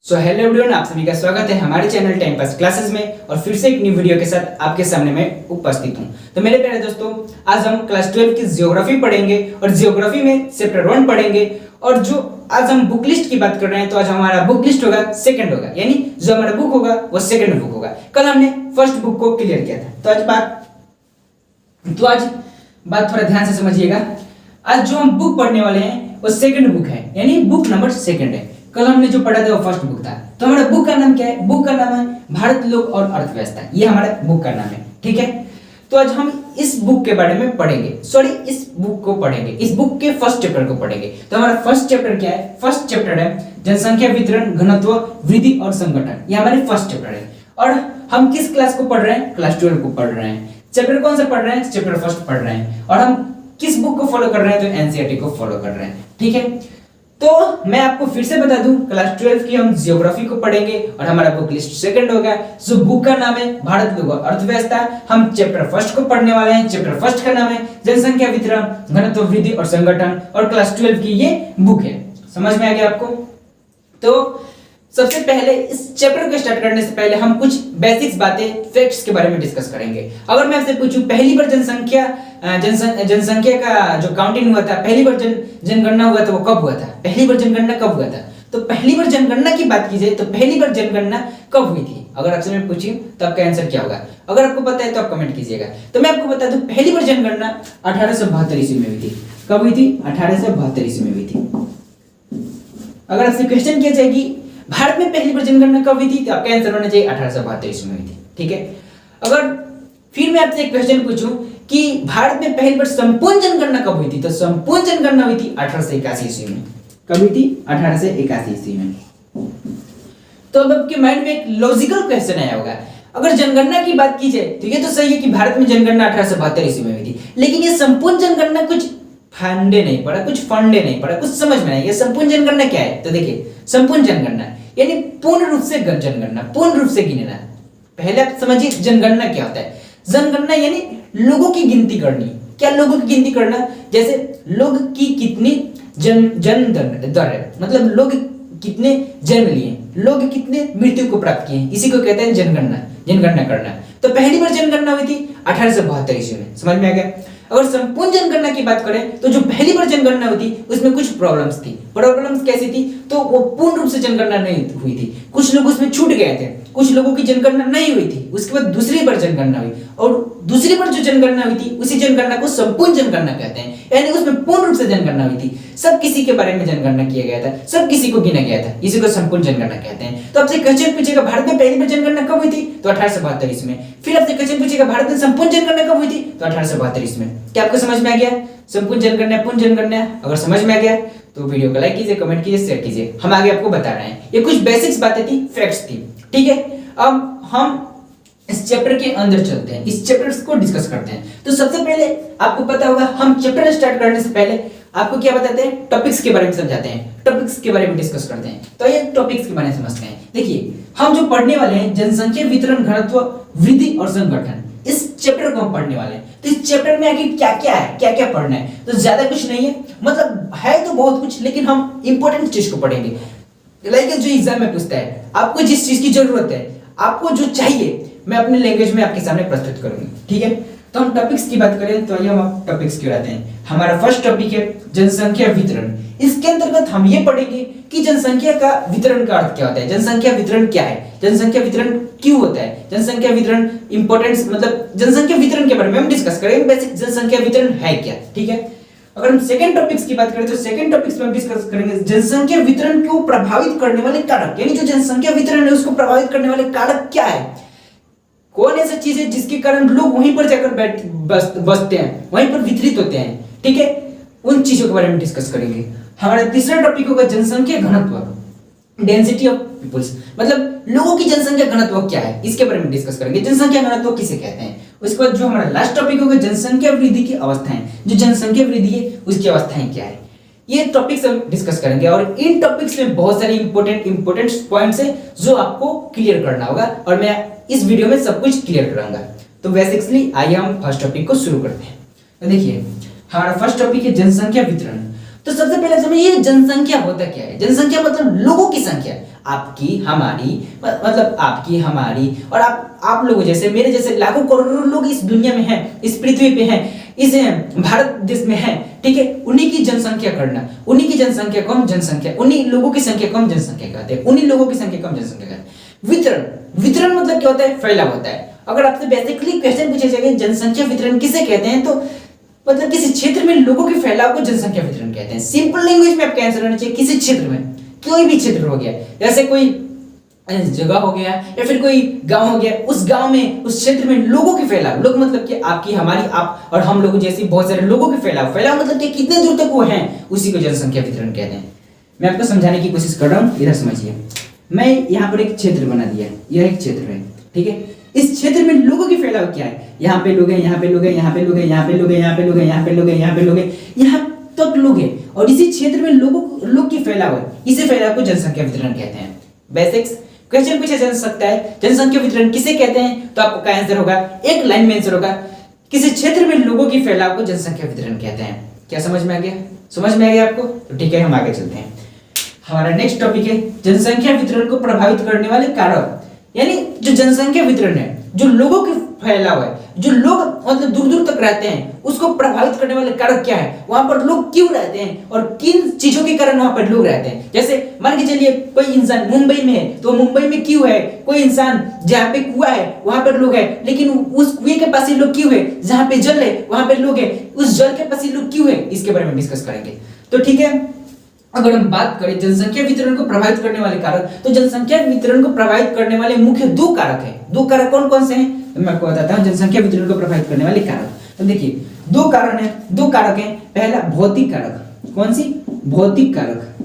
Hello everyone, आप सभी का स्वागत है हमारे चैनल टाइम पास क्लासेस में। और फिर से एक न्यू वीडियो के साथ आपके सामने मैं उपस्थित हूं। तो मेरे प्यारे दोस्तों, आज हम क्लास 12 की ज्योग्राफी पढ़ेंगे और ज्योग्राफी में चैप्टर 1 पढ़ेंगे। और जो आज हम बुक लिस्ट की बात कर रहे हैं, तो आज हमारा बुक लिस्ट होगा सेकंड होगा, यानी जो हमारा बुक होगा वो सेकंड बुक होगा। कल हमने फर्स्ट बुक को क्लियर किया था, तो आज बात थोड़ा ध्यान से समझिएगा। आज जो हम बुक पढ़ने वाले हैं वो सेकंड बुक है, यानी बुक नंबर सेकंड है। कल हमने जो पढ़ा था वो फर्स्ट बुक था। तो हमारा बुक का नाम क्या है? बुक का नाम है भारत, लोक और अर्थव्यवस्था। ये हमारा बुक का नाम है, ठीक है। तो आज हम इस बुक के बारे में पढ़ेंगे, इस बुक को पढ़ेंगे, इस बुक के फर्स्ट चैप्टर को पढ़ेंगे। तो हमारा फर्स्ट चैप्टर क्या है? फर्स्ट चैप्टर है जनसंख्या वितरण, घनत्व, वृद्धि और संगठन। ये हमारे फर्स्ट चैप्टर है। और हम किस क्लास को पढ़ रहे हैं? क्लास 12 को पढ़ रहे हैं। चैप्टर कौन सा पढ़ रहे हैं? चैप्टर फर्स्ट पढ़ रहे हैं। और हम किस बुक को फॉलो कर रहे हैं? तो एनसीईआरटी को फॉलो कर रहे हैं, ठीक है। तो मैं आपको फिर से बता दूं, क्लास 12 की हम ज्योग्राफी को पढ़ेंगे और हमारा बुक लिस्ट सेकंड होगा। जो बुक का नाम है भारत, लोक और अर्थव्यवस्था। हम चैप्टर फर्स्ट को पढ़ने वाले हैं। चैप्टर फर्स्ट का नाम है जनसंख्या वितरण, घनत्व, वृद्धि और संगठन। और क्लास 12 की ये बुक है। समझ में आ गया आपको? तो सबसे पहले इस चैप्टर को स्टार्ट करने से पहले हम कुछ बेसिक्स बातें, फैक्ट्स के बारे में डिस्कस करेंगे। अगर मैं आपसे पूछूं पहली बार जनसंख्या का जो काउंटिंग हुआ था, पहली बार जनगणना हुआ था, वो कब हुआ था? पहली बार जनगणना कब हुआ था? तो पहली बार जनगणना की बात की जाए तो पहली बार जनगणना कब हुई थी? अगर आपसे मैं पूछूं तो आपका आंसर क्या होगा? अगर आपको पता है तो आप कमेंट कीजिएगा। तो मैं आपको बता दूं, पहली बार जनगणना 1872 ईस्वी में हुई थी। कब हुई थी? 1872 ईस्वी में हुई थी। अगर आपसे क्वेश्चन किया जाए कि भारत में पहली बार जनगणना कब हुई थी, तो आपका आंसर होना चाहिए 1872 ईस्वी में हुई थी, ठीक है। अगर फिर मैं आपसे एक क्वेश्चन पूछूं कि भारत में पहली बार संपूर्ण जनगणना कब हुई थी, तो संपूर्ण जनगणना हुई थी 1881 ईस्वी में। कब हुई थी? 1881 ईस्वी में। तो अब आपके माइंड में एक लॉजिकल क्वेश्चन आया होगा, अगर जनगणना की बात की जाए तो ये तो सही है कि भारत में जनगणना 1872 ईस्वी में हुई थी, लेकिन ये संपूर्ण जनगणना कुछ फंडे नहीं पड़ा, कुछ समझ में नहीं। ये संपूर्ण जनगणना क्या है? तो देखिए, संपूर्ण जनगणना यानी पूर्ण रूप से जनगणना, पूर्ण रूप से गिनना। पहले आप समझिए जनगणना क्या होता है। जनगणना यानी लोगों की गिनती करनी। क्या लोगों की गिनती करना? जैसे लोग की कितनी जन्म दर है, मतलब लोग कितने जन्म लिए, लोग कितने मृत्यु को प्राप्त किए, इसी को कहते हैं जनगणना करना। तो पहली बार जनगणना हुई थी 1872 ईस्वी में। समझ में आ गया? अगर संपूर्ण जनगणना की बात करें तो जो पहली बार जनगणना हुई थी उसमें कुछ प्रॉब्लम्स थी। प्रॉब्लम्स कैसी थी? तो वो पूर्ण रूप से जनगणना नहीं हुई थी, कुछ लोग उसमें छूट गए थे, कुछ लोगों की जनगणना नहीं हुई थी। उसके बाद दूसरी बार जनगणना हुई, और दूसरी बार जो जनगणना हुई थी उसी जनगणना को संपूर्ण जनगणना कहते हैं, यानी उसमें पूर्ण रूप से जनगणना हुई थी। सब किसी के बारे में जनगणना किया गया था, सब किसी को गिना गया था, इसी को संपूर्ण जनगणना कहते हैं। तो आपसे क्वेश्चन पूछेगा भारत में पहली बार जनगणना कब हुई थी, तो 1872 ईस्वी में। फिर आपसे क्वेश्चन पूछेगा भारत में संपूर्ण जनगणना कब हुई थी, तो 1872 ईस्वी में। क्या आपको समझ में आ गया? संपूर्ण जनगणना, पूर्ण जनगणना। अगर समझ में आ गया तो वीडियो को लाइक कीजिए, कमेंट कीजिए, शेयर कीजिए। हम आगे आपको बता रहे हैं। ये कुछ बेसिक्स बातें थी, फैक्ट्स थी, ठीक है। अब हम इस चैप्टर के अंदर चलते हैं, इस चैप्टर्स को डिस्कस करते हैं। तो सबसे पहले आपको पता होगा, हम चैप्टर स्टार्ट करने से पहले आपको क्या बताते हैं? टॉपिक्स के बारे में समझाते हैं, टॉपिक्स के बारे में डिस्कस करते हैं। तो ये टॉपिक्स के बारे में समझते हैं। देखिए, हम जो पढ़ने वाले हैं जनसंख्या वितरण, घनत्व, वृद्धि और संगठन, इस चैप्टर को हम पढ़ने वाले हैं। तो इस चैप्टर में आगे क्या क्या है, क्या क्या पढ़ना है, तो ज्यादा कुछ नहीं है, मतलब है तो बहुत कुछ, लेकिन हम इंपॉर्टेंट चीज को पढ़ेंगे। लाइक जो एग्जाम में पूछता है, आपको जिस चीज की जरूरत है, आपको जो चाहिए, मैं अपने लैंग्वेज में आपके सामने प्रस्तुत करूंगी, ठीक है। तो हम टॉपिक्स की बात करें तो आइए हम टॉपिक्स की आते हैं। हमारा फर्स्ट टॉपिक है जनसंख्या वितरण। इसके अंतर्गत हम ये पढ़ेंगे कि जनसंख्या का वितरण का अर्थ क्या होता है, जनसंख्या वितरण क्या है, जनसंख्या वितरण क्यों होता है, जनसंख्या वितरण इंपॉर्टेंस, मतलब जनसंख्या वितरण के बारे में हम डिस्कस करेंगे। बेसिक जनसंख्या वितरण है क्या, ठीक है। अगर हम सेकंड टॉपिक्स की बात करें तो सेकंड टॉपिक्स में हम डिस्कस करेंगे जनसंख्या वितरण को प्रभावित करने वाले कारक, यानी जो जनसंख्या वितरण है उसको प्रभावित करने वाले कारक क्या है, कौन ऐसी चीज है जिसके कारण लोग वहीं पर जाकर बसते हैं, वहीं पर वितरित होते हैं, ठीक है। उन चीजों के बारे में डिस्कस करेंगे। हमारा तीसरा टॉपिक होगा जनसंख्या घनत्व, डेंसिटी ऑफ पीपल्स, मतलब लोगों की जनसंख्या घनत्व क्या है, इसके बारे में डिस्कस करेंगे। जनसंख्या घनत्व किसे कहते हैं। उसके बाद जो हमारा लास्ट टॉपिक होगा जनसंख्या वृद्धि की अवस्थाएं, जो जनसंख्या वृद्धि है उसकी अवस्थाएं क्या है, ये टॉपिक्स हम डिस्कस करेंगे। और इन टॉपिक्स में बहुत सारे इंपॉर्टेंट पॉइंट्स हैं जो आपको क्लियर करना होगा, और मैं इस वीडियो में सब कुछ क्लियर कराऊंगा। तो बेसिकली आइए हम फर्स्ट टॉपिक को शुरू करते हैं। तो देखिए, हमारा फर्स्ट टॉपिक है जनसंख्या वितरण। तो सबसे पहले समझिए जनसंख्या होता क्या है। जनसंख्या मतलब लोगों की संख्या। आपकी हमारी मतलब आपकी हमारी और आप लोगों जैसे मेरे जैसे लाखों करोड़ों लोग इस दुनिया में हैं, इस पृथ्वी पे हैं, इस भारत देश में हैं, ठीक है। उन्हीं की जनसंख्या करना, उन्हीं की जनसंख्या कम जनसंख्या, उन्हीं लोगों की संख्या कम जनसंख्या कहते हैं, उन्हीं लोगों की संख्या कम जनसंख्या कहते हैं। वितरण, वितरण मतलब क्या होता है? फैलाव होता है। अगर आपसे बेसिकली क्वेश्चन पूछा जाएगा जनसंख्या वितरण किसे कहते हैं, तो मतलब किसी क्षेत्र में लोगों के फैलाव को जनसंख्या वितरण कहते हैं। सिंपल लैंग्वेज में आपका आंसर होना चाहिए किसी क्षेत्र में, कोई भी क्षेत्र हो गया, जैसे कोई जगह हो गया या फिर कोई गांव हो गया, उस गांव में उस क्षेत्र में लोगों के फैलाव, लोग मतलब कि आपकी हमारी आप और हम लोगों जैसी बहुत सारे लोगों के फैलाव, फैलाव मतलब कि कितने दूर तक वो हैं, उसी को जनसंख्या वितरण कहते हैं। मैं आपको समझाने की कोशिश कर रहा हूं, इधर समझिए। मैं यहाँ पर एक क्षेत्र बना दिया, यह एक क्षेत्र है, ठीक है। इस क्षेत्र में लोगों की फैलाव क्या है? यहाँ पे लोग हैं, यहाँ पे लोग हैं, यहाँ पे लोग हैं, यहाँ पे लोग हैं, यहाँ पे लोग हैं, यहाँ पे लोग हैं, यहाँ पे लोग हैं, यहाँ तक लोग हैं, और इसी क्षेत्र में लोग की फैलाव है, इसे फैलाव को जनसंख्या वितरण कहते हैं। बेसिक्स क्वेश्चन पूछा जा सकता है जनसंख्या वितरण किसे कहते हैं, तो आपका आंसर होगा एक लाइन में आंसर होगा किसी क्षेत्र में लोगों की फैलाव को जनसंख्या वितरण कहते हैं। क्या समझ में आ गया? समझ में आ गया आपको? तो ठीक है, हम आगे चलते हैं। हमारा नेक्स्ट टॉपिक है जनसंख्या वितरण को प्रभावित करने वाले कारक, यानी जो जनसंख्या वितरण है, जो लोगों के फैलाव है, जो लोग मतलब दूर दूर तक रहते हैं, उसको प्रभावित करने वाले कारक क्या है, वहां पर लोग क्यों रहते हैं और किन चीजों के कारण वहां पर लोग रहते हैं। जैसे मान के चलिए कोई इंसान मुंबई में है, तो मुंबई में क्यों है? कोई इंसान जहाँ पे कुआं है वहां पर लोग है, लेकिन उस कुएं के पास ही लोग क्यों है? जहाँ पे जल है वहां पे लोग है, उस जल के पास ही लोग क्यों है? इसके बारे में डिस्कस करेंगे। तो ठीक है, अगर हम बात करें जनसंख्या वितरण को प्रभावित करने वाले कारक, तो जनसंख्या वितरण को प्रभावित करने वाले मुख्य दो कारक हैं। दो कारक कौन कौन से हैं तो मैं आपको बताता हूं जनसंख्या वितरण को प्रभावित करने वाले कारक। तो देखिए दो कारक हैं। पहला भौतिक कारक, कौन सी? भौतिक कारक,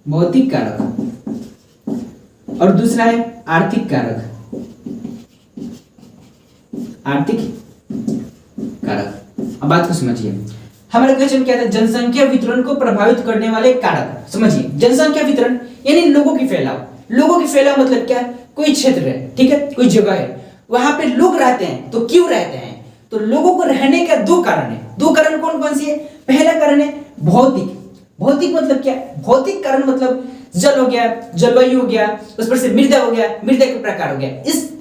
भौतिक कारक, और दूसरा है आर्थिक कारक, आर्थिक कारक। अब बात को समझिए, हमारा क्वेश्चन क्या था? जनसंख्या वितरण को प्रभावित करने वाले कारक। समझिए, जनसंख्या वितरण यानी लोगों की फैलाव, लोगों की फैलाव मतलब क्या है? कोई क्षेत्र है, ठीक है, कोई जगह है, वहां पे लोग रहते हैं, तो क्यों रहते हैं? तो लोगों को रहने का दो कारण है। दो कारण कौन कौन सी है? पहला कारण है भौतिक। भौतिक मतलब क्या? भौतिक कारण मतलब जल हो गया, जलवायु हो गया, उस पर से मृदा हो गया, मृदा के प्रकार हो गया,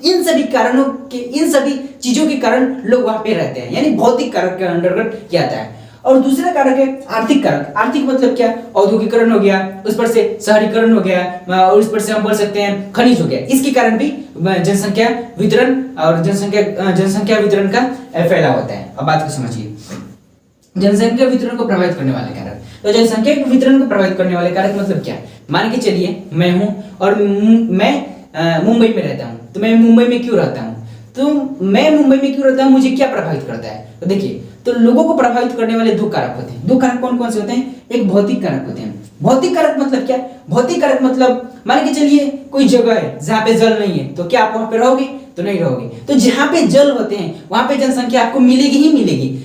इन सभी कारणों के, इन सभी चीजों के कारण लोग वहां पे रहते हैं, यानी भौतिक कारक के अंतर्गत किया जाता है। और दूसरा कारक है आर्थिक कारक। आर्थिक मतलब क्या? औद्योगिकरण हो गया, उस पर से शहरीकरण हो गया, और उस पर से हम बोल सकते हैं खनिज हो गया। इसके कारण भी जनसंख्या वितरण और जनसंख्या वितरण का फैलाव होता है। अब बात को समझिए, जनसंख्या वितरण को प्रभावित करने वाले कारक। तो जनसंख्या वितरण को प्रभावित करने वाले कारक मतलब क्या? मान के चलिए मैं हूं और मैं मुंबई में रहता हूं, तो मैं मुंबई में क्यों रहता हूं? तो मैं मुंबई में क्यों रहता हूं, मुझे क्या प्रभावित करता है? तो देखिए, तो लोगों को प्रभावित करने वाले दो कारक होते हैं। दो कारक कौन कौन से होते हैं? एक भौतिक कारक होते हैं। भौतिक कारक मतलब क्या? भौतिक कारक मतलब मान के चलिए कोई जगह है जहां पे जल नहीं है, तो क्या आप वहां पे रहोगे? तो नहीं रहोगे। तो जहां पे जल होते हैं वहां पे जनसंख्या आपको मिलेगी ही मिलेगी।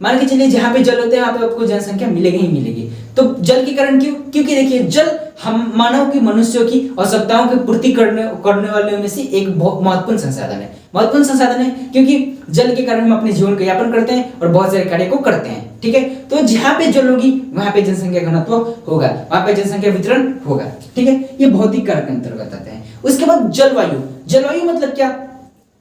मान के चलिए जहां पे जल होते हैं वहां पे आपको जनसंख्या मिलेगी ही मिलेगी। तो जल के कारण क्यों? क्योंकि देखिए जल हम मानव की, मनुष्यों की आवश्यकताओं की पूर्ति करने वाले में से एक बहुत महत्वपूर्ण संसाधन है। महत्वपूर्ण संसाधन है क्योंकि जल के कारण हम अपने जीवन का यापन करते हैं और बहुत सारे कार्य को करते हैं, ठीक है। तो जहां पे जल होगी वहां पे जनसंख्या घनत्व होगा, वहां पे जनसंख्या वितरण होगा, ठीक है। ये भौतिक कारक के अंतर्गत आते हैं। उसके बाद जलवायु। जलवायु मतलब क्या?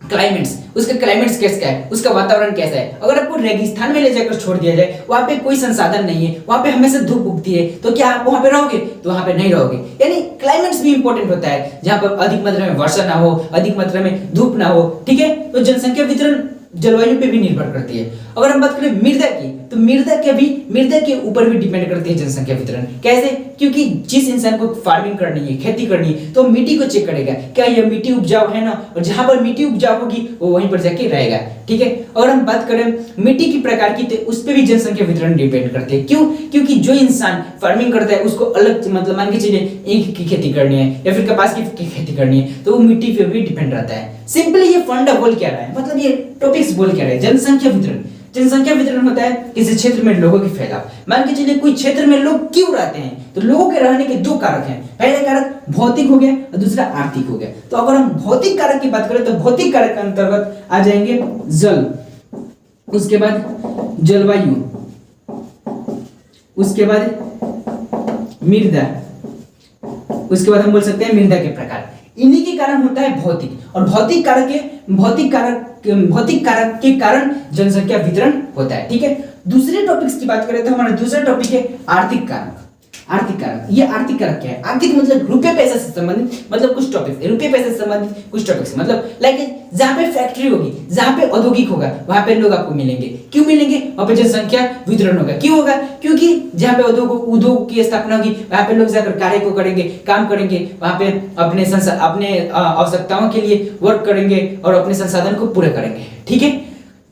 क्लाइमेट्स। उसका क्लाइमेट्स कैसा है, उसका वातावरण कैसा है। अगर आपको रेगिस्तान में ले जाकर छोड़ दिया जाए, वहां पे कोई संसाधन नहीं है, वहां पे हमेशा धूप उगती है, तो क्या आप वहां पे रहोगे? तो वहां पे नहीं रहोगे। यानी क्लाइमेट्स भी इंपॉर्टेंट होता है, जहां पर अधिक मात्रा में वर्षा ना हो, अधिक मात्रा में धूप ना हो, ठीक है। तो जनसंख्या वितरण जलवायु पे भी निर्भर करती है। अगर हम बात करें मृदा की, तो मृदा के ऊपर भी डिपेंड करती है जनसंख्या वितरण। कैसे? क्योंकि जिस इंसान को फार्मिंग करनी है, खेती करनी है, तो मिट्टी को चेक करेगा, क्या यह मिट्टी उपजाऊ है ना, और जहां पर मिट्टी उपजाऊ होगी वो वहीं पर जाके रहेगा, ठीक है। अगर हम बात करें मिट्टी की प्रकार की, तो उस पर भी जनसंख्या वितरण डिपेंड करते हैं। क्यों? क्योंकि जो इंसान फार्मिंग करता है उसको अलग मतलब मान के चलिए ईख की खेती करनी है या फिर कपास की खेती करनी है, तो वो मिट्टी पे भी डिपेंड रहता है। सिंपली ये फंडा बोल क्या रहा है, मतलब ये टॉपिक्स बोल क्या रहा है? जनसंख्या वितरण। जनसंख्या वितरण होता है किसी क्षेत्र में लोगों की फैलाव। मान के चलिए कोई क्षेत्र में लोग क्यों रहते हैं, तो लोगों के रहने के दो कारक हैं। पहला कारक भौतिक हो गया और दूसरा आर्थिक हो गया। तो अगर हम भौतिक कारक की बात करें तो भौतिक कारक के अंतर्गत आ जाएंगे जल, उसके बाद जलवायु, उसके बाद मृदा, उसके बाद हम बोल सकते हैं मृदा के प्रकार। इन्हीं के कारण होता है भौतिक, और भौतिक कारक के कारण जनसंख्या वितरण होता है। ठीक है, दूसरे टॉपिक्स की बात करें तो हमारा दूसरा टॉपिक है आर्थिक कारक। आर्थिक कारक, ये आर्थिक कारक क्या है? आर्थिक मतलब रुपये पैसे से संबंधित, मतलब कुछ टॉपिक्स रुपये पैसे से संबंधित कुछ टॉपिक्स, मतलब लाइक जहाँ पे फैक्ट्री होगी, जहाँ पे औद्योगिक होगा, वहां पे लोग आपको मिलेंगे। क्यों मिलेंगे? वहां पे जनसंख्या वितरण होगा। क्यों होगा? क्योंकि जहाँ पे उद्योग की स्थापना होगी, वहां पे लोग जाकर कार्य को करेंगे, काम करेंगे, वहां पे अपने आवश्यकताओं के लिए वर्क करेंगे और अपने संसाधन को पूरे करेंगे। ठीक है,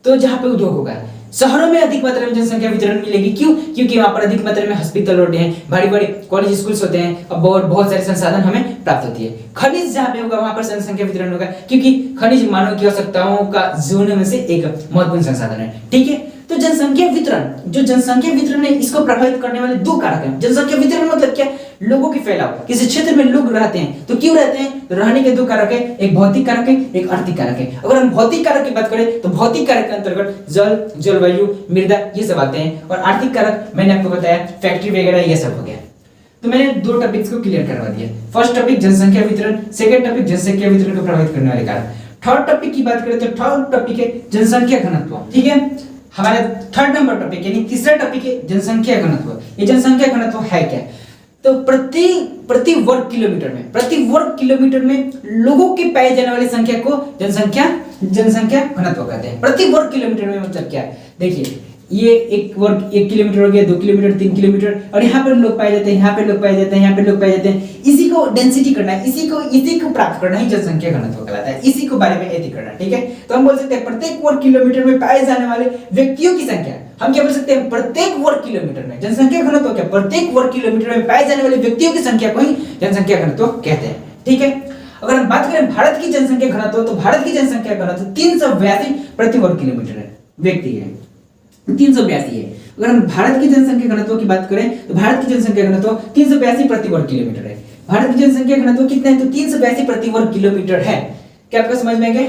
तो जहाँ पे उद्योग होगा, शहरों में अधिक मात्रा में जनसंख्या वितरण मिलेगी। क्यों? क्योंकि वहां पर अधिक मात्रा में हॉस्पिटल होते हैं, बड़ी बड़ी कॉलेज स्कूल्स होते हैं, और बहुत सारे संसाधन हमें प्राप्त होती है। खनिज जहाँ पे होगा वहां पर जनसंख्या वितरण होगा, क्योंकि खनिज मानव की आवश्यकताओं का जोड़ने में से एक महत्वपूर्ण संसाधन है। ठीक है, तो जनसंख्या वितरण, जो जनसंख्या वितरण है, इसको प्रभावित करने वाले दो कारक हैं। जनसंख्या वितरण मतलब क्या? लोगों की फैलाव, किसी क्षेत्र में लोग रहते हैं तो क्यों रहते हैं? तो रहने के दो कारक है, एक भौतिक कारक है, एक आर्थिक कारक है। अगर हम भौतिक कारक की बात करें तो भौतिक कारक के अंतर्गत जल, जलवायु, मृदा ये सब आते हैं, और आर्थिक कारक मैंने आपको बताया फैक्ट्री वगैरह ये सब हो गया। तो मैंने दो टॉपिक्स को क्लियर करवा दिया। फर्स्ट टॉपिक जनसंख्या वितरण, सेकंड टॉपिक जनसंख्या वितरण को प्रभावित करने वाले कारक। थर्ड टॉपिक की बात करें तो थर्ड टॉपिक है जनसंख्या घनत्व। ठीक है, हमारा थर्ड नंबर टॉपिक यानी तीसरा टॉपिक है जनसंख्या घनत्व। ये जनसंख्या घनत्व है क्या? तो प्रति वर्ग किलोमीटर में लोगों के पाए जाने वाली संख्या को जनसंख्या घनत्व कहते हैं। प्रति वर्ग किलोमीटर में मतलब क्या है? देखिए, ये एक किलोमीटर हो गया, 2 किलोमीटर, 3 किलोमीटर, और यहाँ पर लोग पाए जाते हैं, यहाँ पे लोग पाए जाते हैं, यहाँ पे लोग पाए जाते हैं। इसी को डेंसिटी करना है, इसी को प्राप्त करना ही जनसंख्या घनत्व कहलाता है। इसी को बारे में एति करना। ठीक है, तो हम बोल सकते हैं प्रत्येक वर्ग किलोमीटर में पाए जाने वाले व्यक्तियों की संख्या। हम क्या बोल सकते हैं? प्रत्येक वर्ग किलोमीटर में जनसंख्या घनत्व क्या? प्रत्येक वर्ग किलोमीटर में पाए जाने वाले व्यक्तियों की संख्या को ही जनसंख्या घनत्व कहते हैं। ठीक है, अगर हम बात करें भारत की जनसंख्या घनत्व, तो भारत की जनसंख्या घनत्व 382 प्रति वर्ग किलोमीटर है, व्यक्ति है 382 है। अगर हम भारत की जनसंख्या घनत्व की बात करें तो भारत की जनसंख्या घनत्व 382 प्रति वर्ग किलोमीटर है। भारत की जनसंख्या घनत्व कितना है? तो 382 प्रति वर्ग किलोमीटर है। क्या आपको समझ में आ गया?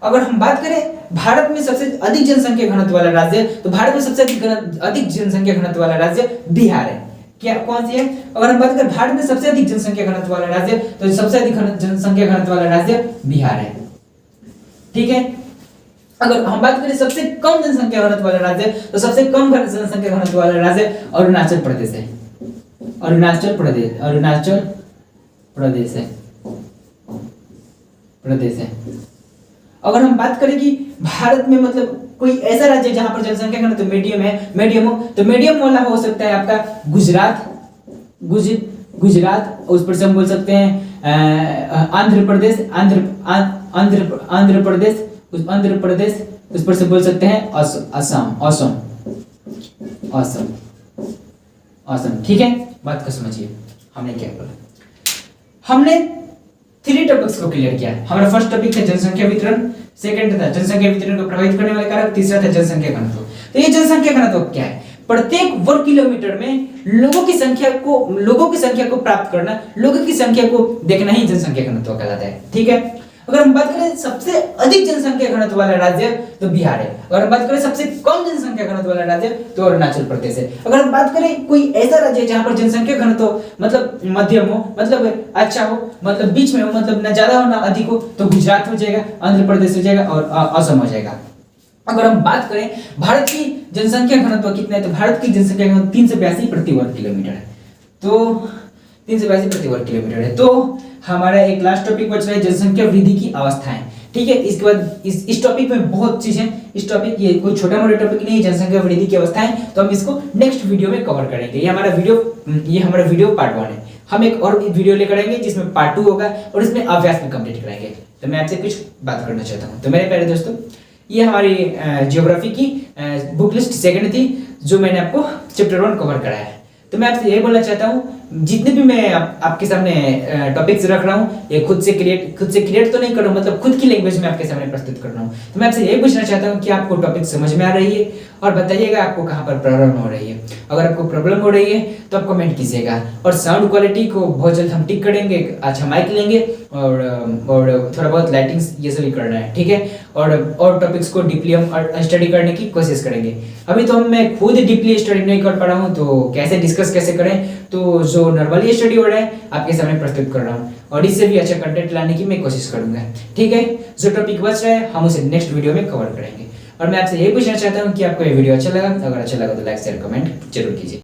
अगर हम बात करें भारत में सबसे अधिक जनसंख्या घनत्व वाला राज्य, तो भारत में सबसे अधिक जनसंख्या घनत्व वाला राज्य बिहार है। क्या कौन सी है? अगर हम बात करें भारत में सबसे अधिक जनसंख्या घनत्व वाला राज्य, तो सबसे अधिक जनसंख्या घनत्व वाला राज्य बिहार है। ठीक है, अगर हम बात करें सबसे कम जनसंख्या घनत्व वाला राज्य, तो सबसे कम जनसंख्या घनत्व वाला राज्य अरुणाचल प्रदेश है। अरुणाचल प्रदेश है। अगर हम बात करें कि भारत में मतलब कोई ऐसा राज्य जहां पर जनसंख्या घनत्व मीडियम हो, तो मीडियम वाला हो सकता है आपका गुजरात, उस पर से हम बोल सकते हैं आंध्र प्रदेश, उस पर से बोल सकते हैं असम। ठीक है, बात को समझिए हमने क्या बोला। हमने 3 टॉपिक्स को क्लियर किया। हमारा फर्स्ट टॉपिक था जनसंख्या वितरण, सेकंड था जनसंख्या वितरण को प्रभावित करने वाले कारक, तीसरा था जनसंख्या घनत्व। तो ये जनसंख्या घनत्व क्या है? प्रत्येक वर्ग किलोमीटर में लोगों की संख्या को प्राप्त करना, लोगों की संख्या को देखना ही जनसंख्या घनत्व कहलाता है। ठीक है, अगर हम बात करें सबसे अधिक जनसंख्या घनत्व वाला राज्य तो बिहार है। अगर हम बात करें सबसे कम जनसंख्या घनत्व वाला राज्य तो अरुणाचल प्रदेश है। अगर हम बात करें कोई ऐसा राज्य जहां पर जनसंख्या घनत्व मतलब मध्यम हो, मतलब अच्छा हो, मतलब बीच में हो, मतलब न ज्यादा हो ना अधिक हो, तो गुजरात हो जाएगा, आंध्र प्रदेश हो जाएगा और असम हो जाएगा। अगर हम बात करें भारत की जनसंख्या घनत्व कितना है, तो भारत की जनसंख्या घनत्व 382 प्रति वर्ग किलोमीटर है। तो 382 प्रति वर्ग किलोमीटर है। तो हमारा एक लास्ट टॉपिक बच रहा है जनसंख्या वृद्धि की अवस्थाएं। ठीक है, इसके बाद इस टॉपिक में बहुत चीजें, इस टॉपिक ये कोई छोटा मोटा टॉपिक नहीं है, जनसंख्या वृद्धि की अवस्थाएं, तो हम इसको नेक्स्ट वीडियो में कवर करेंगे। ये हमारा वीडियो पार्ट 1 है। हम एक और वीडियो लेकर आएंगे जिसमें पार्ट 2 होगा और इसमें अभ्यास में कंप्लीट कराएंगे। तो मैं आपसे कुछ बात करना चाहता हूँ। तो मेरे प्यारे दोस्तों, ये हमारी ज्योग्राफी की बुक लिस्ट सेकंड थी, जो मैंने आपको चैप्टर 1 कवर कराया है। तो मैं आपसे यही बोलना चाहता हूँ, जितने भी मैं आपके सामने टॉपिक्स रख रहा हूँ, ये खुद से क्रिएट तो नहीं कर रहा हूँ, मतलब खुद की लैंग्वेज में आपके सामने प्रस्तुत कर रहा हूँ। तो मैं आपसे यही पूछना चाहता हूँ कि आपको टॉपिक समझ में आ रही है, और बताइएगा आपको कहाँ पर प्रॉब्लम हो रही है। अगर आपको प्रॉब्लम हो रही है तो आप कमेंट कीजिएगा, और साउंड क्वालिटी को बहुत जल्द हम ठीक करेंगे, अच्छा माइक लेंगे, और थोड़ा बहुत लाइटिंग्स ये सब भी करना है। ठीक है, और टॉपिक्स को डीपली हम स्टडी करने की कोशिश करेंगे। अभी तो मैं खुद डीपली स्टडी नहीं कर पा रहा हूँ, तो कैसे डिस्कस कैसे करें, तो जो जो नॉर्मली स्टडी हो रहा है आपके सामने प्रस्तुत कर रहा हूँ, और इससे भी अच्छा कंटेंट लाने की मैं कोशिश करूंगा। ठीक है, जो टॉपिक बच रहा है हम उसे नेक्स्ट वीडियो में कवर करेंगे। और मैं आपसे यही पूछना चाहता हूँ कि आपको ये वीडियो अच्छा लगा, अगर अच्छा लगा तो लाइक शेयर कमेंट जरूर कीजिए।